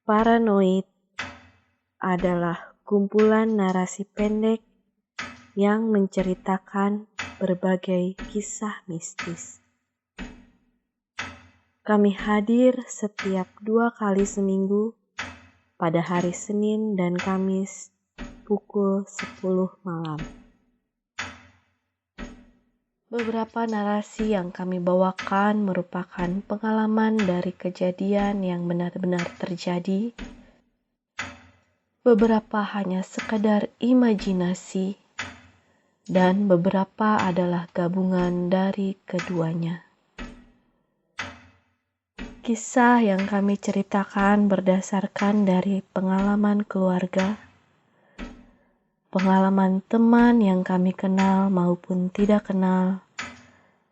Paranoid adalah kumpulan narasi pendek yang menceritakan berbagai kisah mistis. Kami hadir setiap 2 kali seminggu pada hari Senin dan Kamis pukul 10 malam. Beberapa narasi yang kami bawakan merupakan pengalaman dari kejadian yang benar-benar terjadi. Beberapa hanya sekadar imajinasi, dan beberapa adalah gabungan dari keduanya. Kisah yang kami ceritakan berdasarkan dari pengalaman keluarga, pengalaman teman yang kami kenal maupun tidak kenal,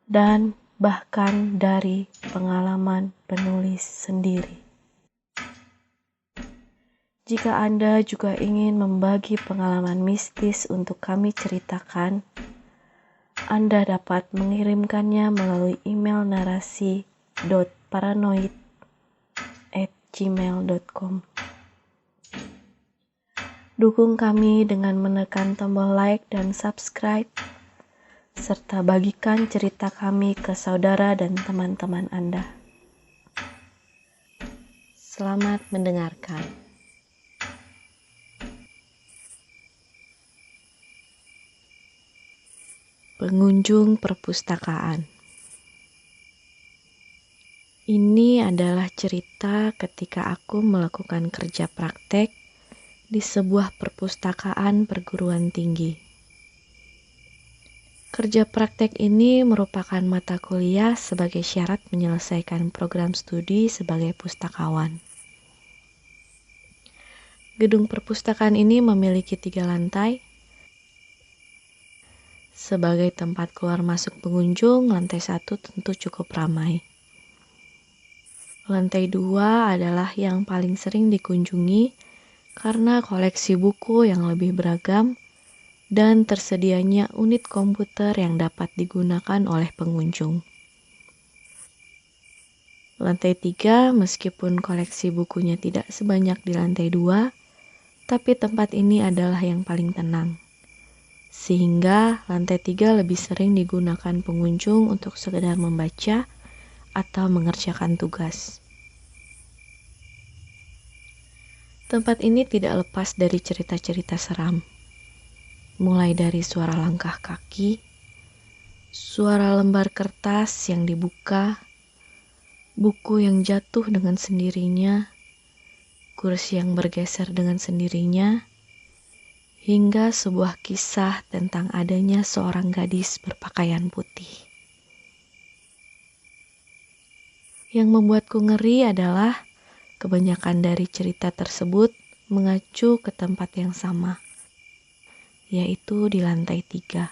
dan bahkan dari pengalaman penulis sendiri. Jika Anda juga ingin membagi pengalaman mistis untuk kami ceritakan, Anda dapat mengirimkannya melalui email narasi.paranoid@gmail.com. Dukung kami dengan menekan tombol like dan subscribe, serta bagikan cerita kami ke saudara dan teman-teman Anda. Selamat mendengarkan. Pengunjung perpustakaan. Ini adalah cerita ketika aku melakukan kerja praktek di sebuah perpustakaan perguruan tinggi. Kerja praktek ini merupakan mata kuliah sebagai syarat menyelesaikan program studi sebagai pustakawan. Gedung perpustakaan ini memiliki 3 lantai. Sebagai tempat keluar masuk pengunjung, lantai 1 tentu cukup ramai. Lantai 2 adalah yang paling sering dikunjungi karena koleksi buku yang lebih beragam dan tersedianya unit komputer yang dapat digunakan oleh pengunjung. Lantai 3, meskipun koleksi bukunya tidak sebanyak di lantai 2, tapi tempat ini adalah yang paling tenang. Sehingga lantai 3 lebih sering digunakan pengunjung untuk sekedar membaca atau mengerjakan tugas. Tempat ini tidak lepas dari cerita-cerita seram. Mulai dari suara langkah kaki, suara lembar kertas yang dibuka, buku yang jatuh dengan sendirinya, kursi yang bergeser dengan sendirinya, hingga sebuah kisah tentang adanya seorang gadis berpakaian putih. Yang membuatku ngeri adalah kebanyakan dari cerita tersebut mengacu ke tempat yang sama, yaitu di lantai 3.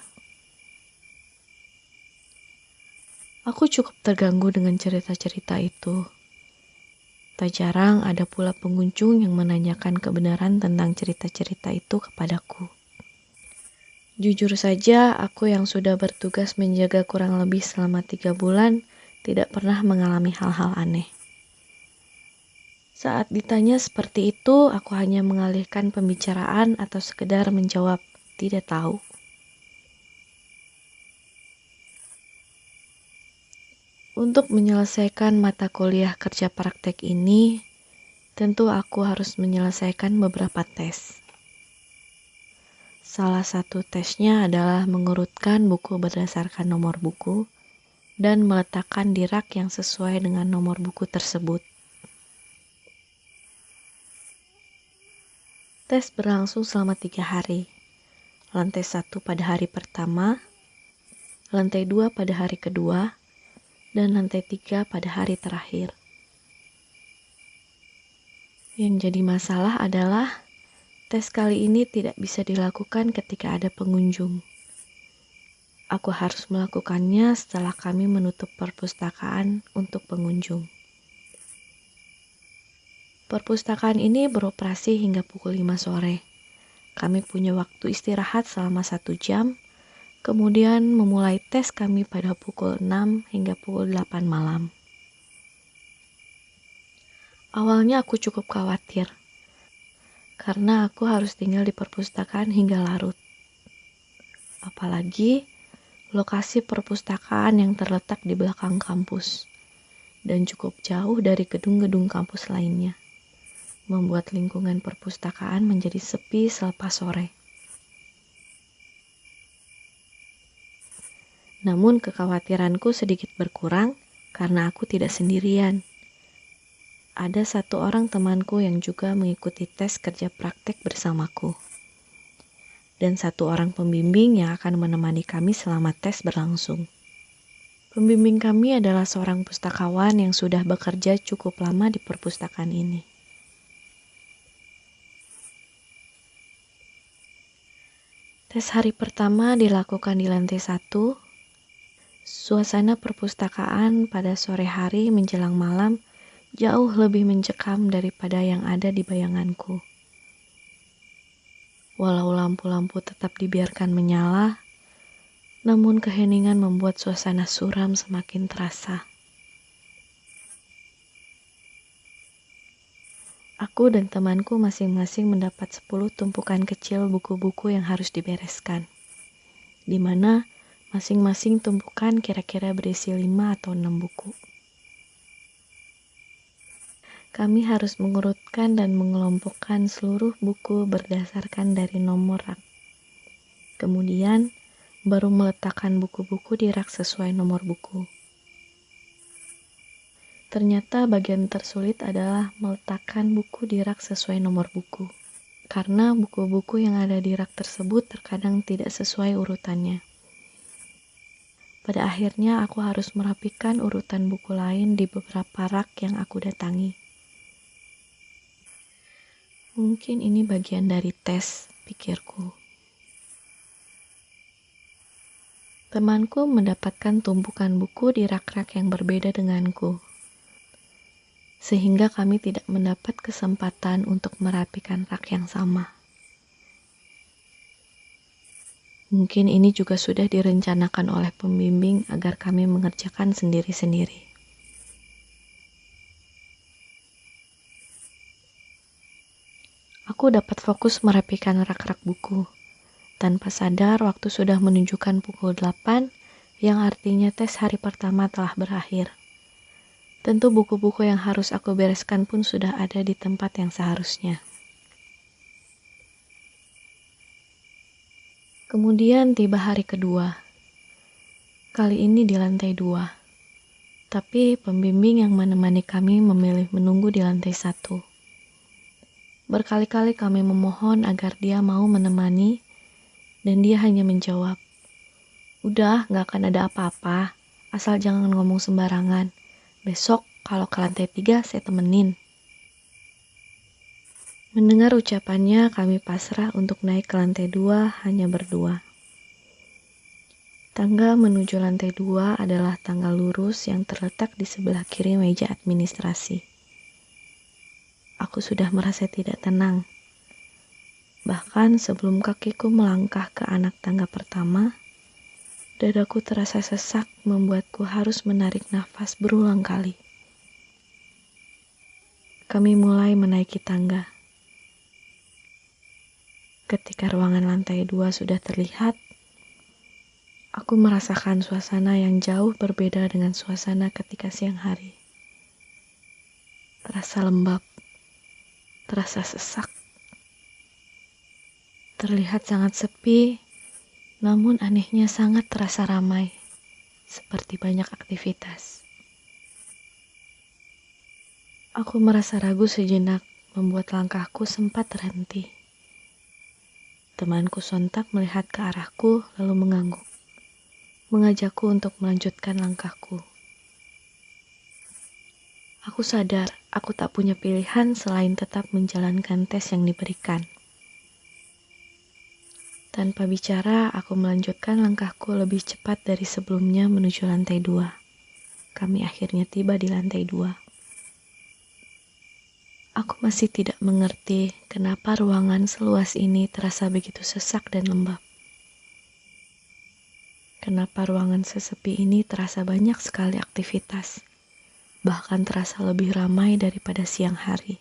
Aku cukup terganggu dengan cerita-cerita itu. Tak jarang ada pula pengunjung yang menanyakan kebenaran tentang cerita-cerita itu kepadaku. Jujur saja, aku yang sudah bertugas menjaga kurang lebih selama 3 bulan tidak pernah mengalami hal-hal aneh. Saat ditanya seperti itu, aku hanya mengalihkan pembicaraan atau sekedar menjawab, tidak tahu. Untuk menyelesaikan mata kuliah kerja praktek ini, tentu aku harus menyelesaikan beberapa tes. Salah satu tesnya adalah mengurutkan buku berdasarkan nomor buku dan meletakkan di rak yang sesuai dengan nomor buku tersebut. Tes berlangsung selama 3 hari. Lantai 1 pada hari pertama, lantai 2 pada hari kedua, dan lantai 3 pada hari terakhir. Yang jadi masalah adalah tes kali ini tidak bisa dilakukan ketika ada pengunjung. Aku harus melakukannya setelah kami menutup perpustakaan untuk pengunjung. Perpustakaan ini beroperasi hingga pukul 5 sore. Kami punya waktu istirahat selama 1 jam, kemudian memulai tes kami pada pukul 6 hingga pukul 8 malam. Awalnya aku cukup khawatir, karena aku harus tinggal di perpustakaan hingga larut. Apalagi lokasi perpustakaan yang terletak di belakang kampus dan cukup jauh dari gedung-gedung kampus lainnya, membuat lingkungan perpustakaan menjadi sepi selepas sore. Namun kekhawatiranku sedikit berkurang karena aku tidak sendirian. Ada satu orang temanku yang juga mengikuti tes kerja praktek bersamaku. Dan satu orang pembimbing yang akan menemani kami selama tes berlangsung. Pembimbing kami adalah seorang pustakawan yang sudah bekerja cukup lama di perpustakaan ini. Tes hari pertama dilakukan di lantai 1. Suasana perpustakaan pada sore hari menjelang malam jauh lebih mencekam daripada yang ada di bayanganku. Walau lampu-lampu tetap dibiarkan menyala, namun keheningan membuat suasana suram semakin terasa. Aku dan temanku masing-masing mendapat 10 tumpukan kecil buku-buku yang harus dibereskan, di mana masing-masing tumpukan kira-kira berisi 5 atau 6 buku. Kami harus mengurutkan dan mengelompokkan seluruh buku berdasarkan dari nomor rak. Kemudian, baru meletakkan buku-buku di rak sesuai nomor buku. Ternyata bagian tersulit adalah meletakkan buku di rak sesuai nomor buku. Karena buku-buku yang ada di rak tersebut terkadang tidak sesuai urutannya. Pada akhirnya aku harus merapikan urutan buku lain di beberapa rak yang aku datangi. Mungkin ini bagian dari tes, pikirku. Temanku mendapatkan tumpukan buku di rak-rak yang berbeda denganku, sehingga kami tidak mendapat kesempatan untuk merapikan rak yang sama. Mungkin ini juga sudah direncanakan oleh pembimbing agar kami mengerjakan sendiri-sendiri. Aku dapat fokus merapikan rak-rak buku. Tanpa sadar waktu sudah menunjukkan pukul 8, yang artinya tes hari pertama telah berakhir. Tentu buku-buku yang harus aku bereskan pun sudah ada di tempat yang seharusnya. Kemudian tiba hari kedua. Kali ini di lantai 2. Tapi pembimbing yang menemani kami memilih menunggu di lantai 1. Berkali-kali kami memohon agar dia mau menemani, dan dia hanya menjawab, "Udah, gak akan ada apa-apa, asal jangan ngomong sembarangan. Besok kalau ke lantai 3 saya temenin." Mendengar ucapannya, kami pasrah untuk naik ke lantai 2 hanya berdua. Tangga menuju lantai 2 adalah tangga lurus yang terletak di sebelah kiri meja administrasi. Aku sudah merasa tidak tenang. Bahkan sebelum kakiku melangkah ke anak tangga pertama, dadaku terasa sesak membuatku harus menarik nafas berulang kali. Kami mulai menaiki tangga. Ketika ruangan lantai 2 sudah terlihat, aku merasakan suasana yang jauh berbeda dengan suasana ketika siang hari. Terasa lembab, terasa sesak. Terlihat sangat sepi, namun anehnya sangat terasa ramai, seperti banyak aktivitas. Aku merasa ragu sejenak, membuat langkahku sempat terhenti. Temanku sontak melihat ke arahku lalu mengangguk, mengajakku untuk melanjutkan langkahku. Aku sadar aku tak punya pilihan selain tetap menjalankan tes yang diberikan. Tanpa bicara, aku melanjutkan langkahku lebih cepat dari sebelumnya menuju lantai 2. Kami akhirnya tiba di lantai 2. Aku masih tidak mengerti kenapa ruangan seluas ini terasa begitu sesak dan lembab. Kenapa ruangan sesepi ini terasa banyak sekali aktivitas. bahkan terasa lebih ramai daripada siang hari.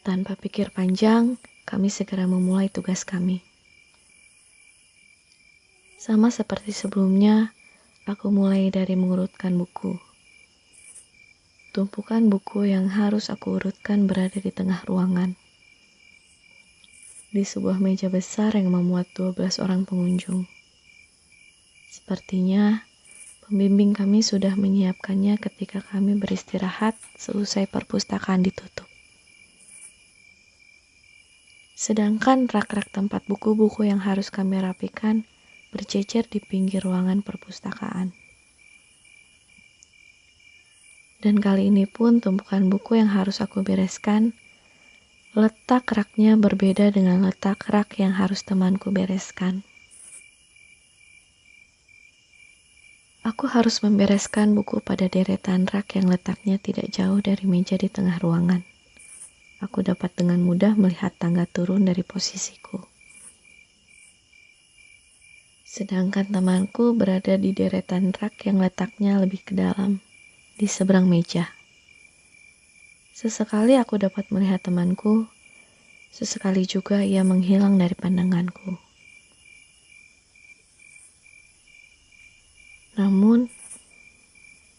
Tanpa pikir panjang, kami segera memulai tugas kami. Sama seperti sebelumnya, aku mulai dari mengurutkan buku. Tumpukan buku yang harus aku urutkan berada di tengah ruangan. Di sebuah meja besar yang memuat 12 orang pengunjung. Sepertinya pembimbing kami sudah menyiapkannya ketika kami beristirahat selesai perpustakaan ditutup. Sedangkan rak-rak tempat buku-buku yang harus kami rapikan berjejer di pinggir ruangan perpustakaan. Dan kali ini pun tumpukan buku yang harus aku bereskan, letak raknya berbeda dengan letak rak yang harus temanku bereskan. Aku harus membereskan buku pada deretan rak yang letaknya tidak jauh dari meja di tengah ruangan. Aku dapat dengan mudah melihat tangga turun dari posisiku. Sedangkan temanku berada di deretan rak yang letaknya lebih ke dalam, di seberang meja. Sesekali aku dapat melihat temanku, sesekali juga ia menghilang dari pandanganku. Namun,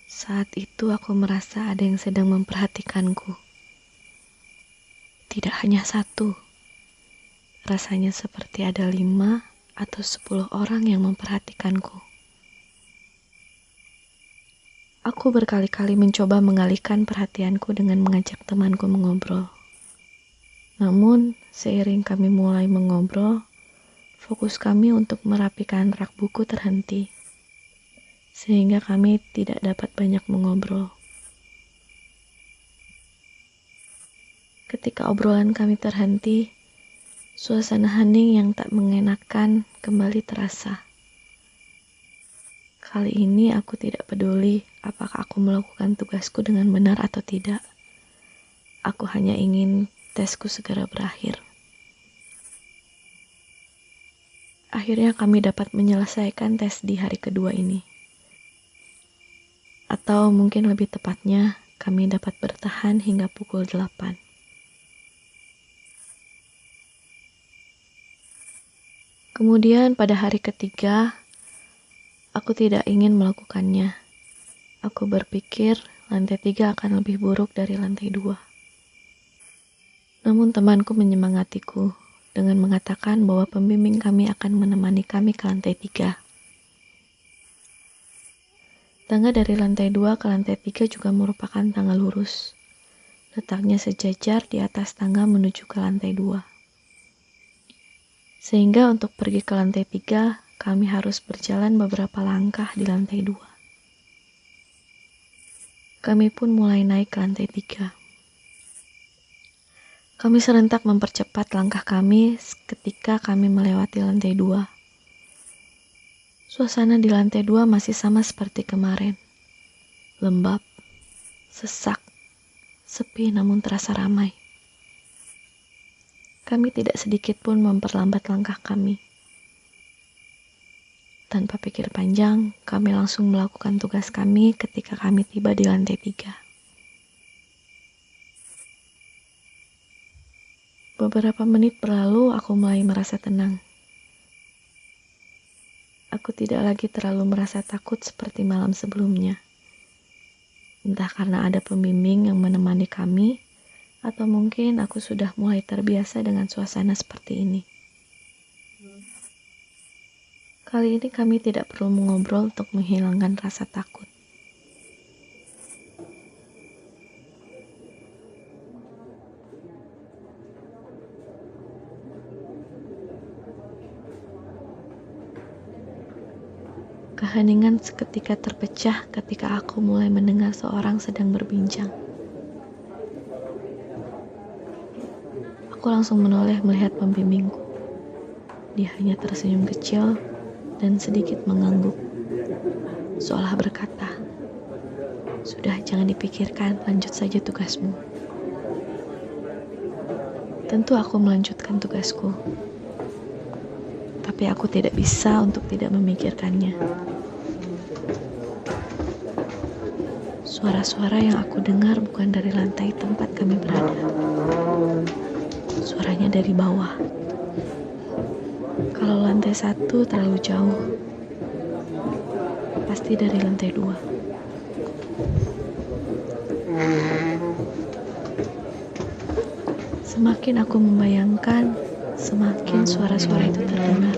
saat itu aku merasa ada yang sedang memperhatikanku. Tidak hanya satu, rasanya seperti ada 5 atau 10 orang yang memperhatikanku. Aku berkali-kali mencoba mengalihkan perhatianku dengan mengajak temanku mengobrol. Namun, seiring kami mulai mengobrol, fokus kami untuk merapikan rak buku terhenti, sehingga kami tidak dapat banyak mengobrol. Ketika obrolan kami terhenti, suasana hening yang tak mengenakan kembali terasa. Kali ini aku tidak peduli apakah aku melakukan tugasku dengan benar atau tidak. Aku hanya ingin tesku segera berakhir. Akhirnya kami dapat menyelesaikan tes di hari kedua ini. Atau mungkin lebih tepatnya, kami dapat bertahan hingga pukul 8. Kemudian pada hari ketiga, aku tidak ingin melakukannya. Aku berpikir lantai 3 akan lebih buruk dari lantai 2. Namun temanku menyemangatiku dengan mengatakan bahwa pembimbing kami akan menemani kami ke lantai 3. Tangga dari lantai 2 ke lantai 3 juga merupakan tangga lurus. Letaknya sejajar di atas tangga menuju ke lantai 2. Sehingga untuk pergi ke lantai 3, kami harus berjalan beberapa langkah di lantai 2. Kami pun mulai naik ke lantai 3. Kami serentak mempercepat langkah kami ketika kami melewati lantai 2. Suasana di lantai 2 masih sama seperti kemarin. Lembab, sesak, sepi namun terasa ramai. Kami tidak sedikit pun memperlambat langkah kami. Tanpa pikir panjang, kami langsung melakukan tugas kami ketika kami tiba di lantai 3. Beberapa menit berlalu, aku mulai merasa tenang. Aku tidak lagi terlalu merasa takut seperti malam sebelumnya. Entah karena ada pembimbing yang menemani kami, atau mungkin aku sudah mulai terbiasa dengan suasana seperti ini. Kali ini kami tidak perlu mengobrol untuk menghilangkan rasa takut. Keheningan seketika terpecah ketika aku mulai mendengar seorang sedang berbincang. Aku langsung menoleh melihat pembimbingku. Dia hanya tersenyum kecil dan sedikit mengangguk, seolah berkata, "Sudah, jangan dipikirkan, lanjut saja tugasmu." Tentu aku melanjutkan tugasku, tapi aku tidak bisa untuk tidak memikirkannya. Suara-suara yang aku dengar bukan dari lantai tempat kami berada. Suaranya dari bawah. Kalau lantai 1 terlalu jauh, pasti dari lantai 2. Semakin aku membayangkan, semakin suara-suara itu terdengar.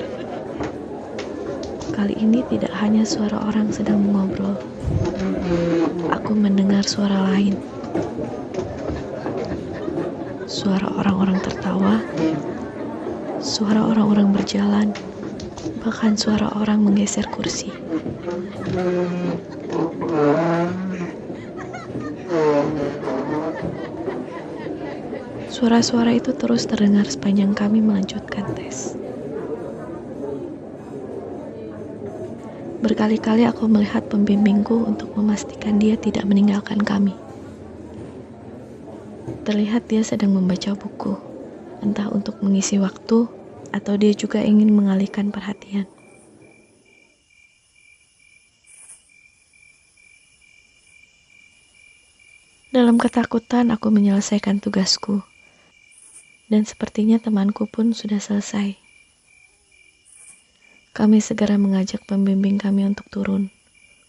Kali ini tidak hanya suara orang sedang mengobrol. Aku mendengar suara lain. Suara orang-orang tertawa, suara orang-orang berjalan, bahkan suara orang menggeser kursi. Suara-suara itu terus terdengar sepanjang kami melanjutkan tes. Berkali-kali aku melihat pembimbingku untuk memastikan dia tidak meninggalkan kami. Terlihat dia sedang membaca buku, entah untuk mengisi waktu atau dia juga ingin mengalihkan perhatian. Dalam ketakutan aku menyelesaikan tugasku, dan sepertinya temanku pun sudah selesai. Kami segera mengajak pembimbing kami untuk turun,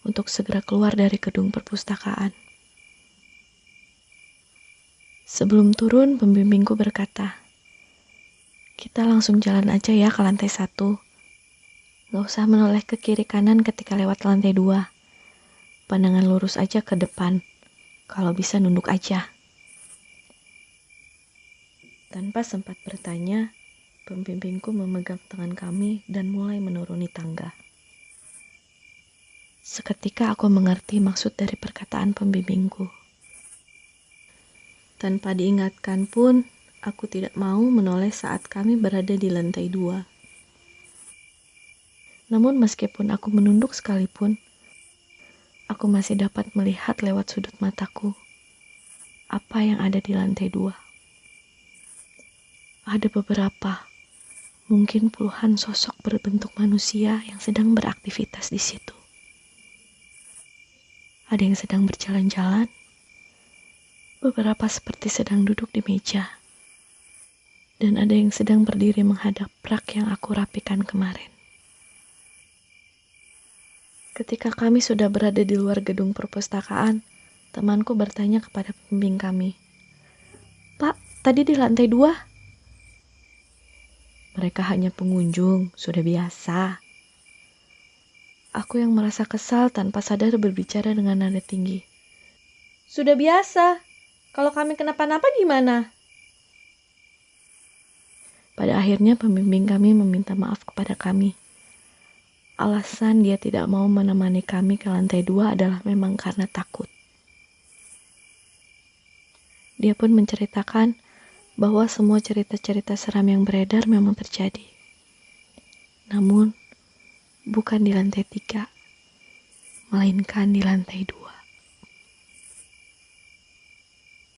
untuk segera keluar dari gedung perpustakaan. Sebelum turun, pembimbingku berkata, "Kita langsung jalan aja ya ke lantai 1. Gak usah menoleh ke kiri kanan ketika lewat lantai 2. Pandangan lurus aja ke depan. Kalau bisa nunduk aja." Tanpa sempat bertanya, pembimbingku memegang tangan kami dan mulai menuruni tangga. Seketika aku mengerti maksud dari perkataan pembimbingku. Tanpa diingatkan pun, aku tidak mau menoleh saat kami berada di lantai 2. Namun meskipun aku menunduk sekalipun, aku masih dapat melihat lewat sudut mataku apa yang ada di lantai 2. Ada beberapa, mungkin puluhan sosok berbentuk manusia yang sedang beraktivitas di situ. Ada yang sedang berjalan-jalan, beberapa seperti sedang duduk di meja, dan ada yang sedang berdiri menghadap rak yang aku rapikan kemarin. Ketika kami sudah berada di luar gedung perpustakaan, temanku bertanya kepada pembimbing kami, "Pak, tadi di lantai 2? Mereka hanya pengunjung, sudah biasa." Aku yang merasa kesal tanpa sadar berbicara dengan nada tinggi. "Sudah biasa. Kalau kami kenapa-napa gimana?" Pada akhirnya pembimbing kami meminta maaf kepada kami. Alasan dia tidak mau menemani kami ke lantai 2 adalah memang karena takut. Dia pun menceritakan bahwa semua cerita-cerita seram yang beredar memang terjadi. Namun, bukan di lantai 3, melainkan di lantai 2.